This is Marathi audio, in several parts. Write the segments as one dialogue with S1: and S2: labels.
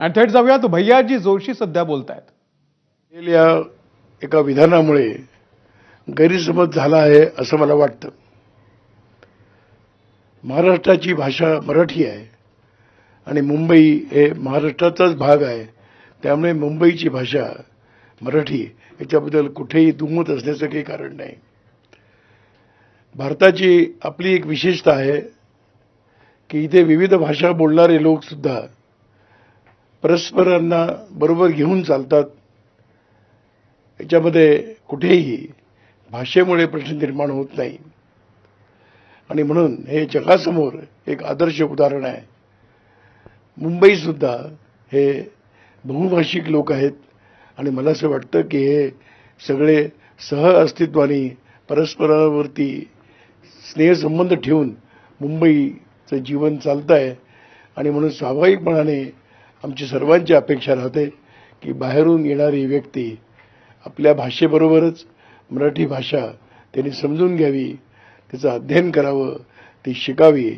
S1: आणि थेट जाऊयात भैयाजी जोशी सध्या बोलतायत।
S2: या एका विधानामुळे गैरसमज झाला आहे असं मला वाटतं। महाराष्ट्राची भाषा मराठी आहे आणि मुंबई हे महाराष्ट्राचाच भाग आहे, त्यामुळे मुंबईची भाषा मराठी याच्याबद्दल कुठेही दुमत असण्याचं काही कारण नाही। भारताची आपली एक विशेषता आहे की इथे विविध भाषा बोलणारे लोक सुद्धा परस्परांना बरोबर घेऊन चालतात। याच्यामध्ये कुठेही भाषेमुळे प्रश्न निर्माण होत नाही आणि म्हणून हे जगासमोर एक आदर्श उदाहरण आहे। मुंबई सुद्धा हे बहुभाषिक लोक आहेत आणि मला असं वाटतं की हे सगळे सहअस्तित्वाने परस्परावरती स्नेहसंबंध ठेवून मुंबईचं जीवन चालतं आहे आणि म्हणून स्वाभाविकपणाने आमची सर्वांची अपेक्षा राहते की बाहेरून येणारी व्यक्ती आपल्या भाषेबरोबरच मराठी भाषा त्यांनी समजून घ्यावी, त्याचं अध्ययन करावं, ती शिकावी।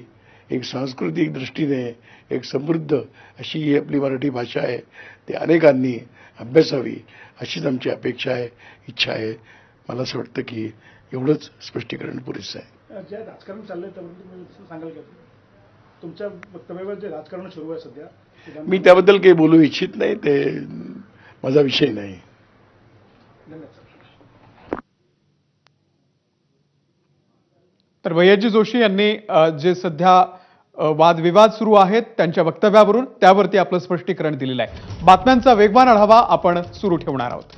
S2: एक सांस्कृतिक दृष्टीने एक समृद्ध अशी ही आपली मराठी भाषा आहे, ती अनेकांनी अभ्यासावी अशीच आमची अपेक्षा आहे, इच्छा आहे। मला असं वाटतं की एवढंच स्पष्टीकरण पुरेसं आहे।
S3: जे राजकारण चाललंय त्याबद्दल तुम्ही सांगाल का? तुमच्या वक्तव्यावर जे राजकारण सुरू आहे सध्या,
S2: मी त्याबद्दल काही बोलू इच्छित नाही, ते माझा विषय नाही।
S3: धन्यवाद।
S1: तर भैयाजी जोशी यांनी जे सध्या वादविवाद सुरू आहेत त्यांच्या वक्तव्यावरून त्यावरती आपलं स्पष्टीकरण दिलेलं आहे। बातम्यांचा वेगवान आढावा आपण सुरू ठेवणार आहोत।